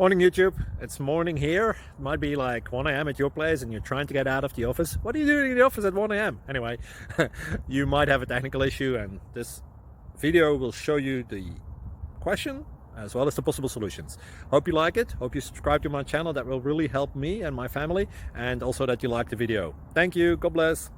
Morning YouTube, it's morning here. It might be like 1 a.m. at your place and you're trying to get out of the office. What are you doing in the office at 1 a.m.? Anyway, you might have a technical issue and this video will show you the question as well as the possible solutions. Hope you like it, hope you subscribe to my channel. That will really help me and my family, and also that you like the video. Thank you, God bless.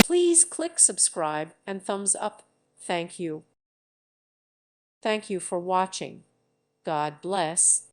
Please click subscribe and thumbs up. Thank you. Thank you for watching. God bless.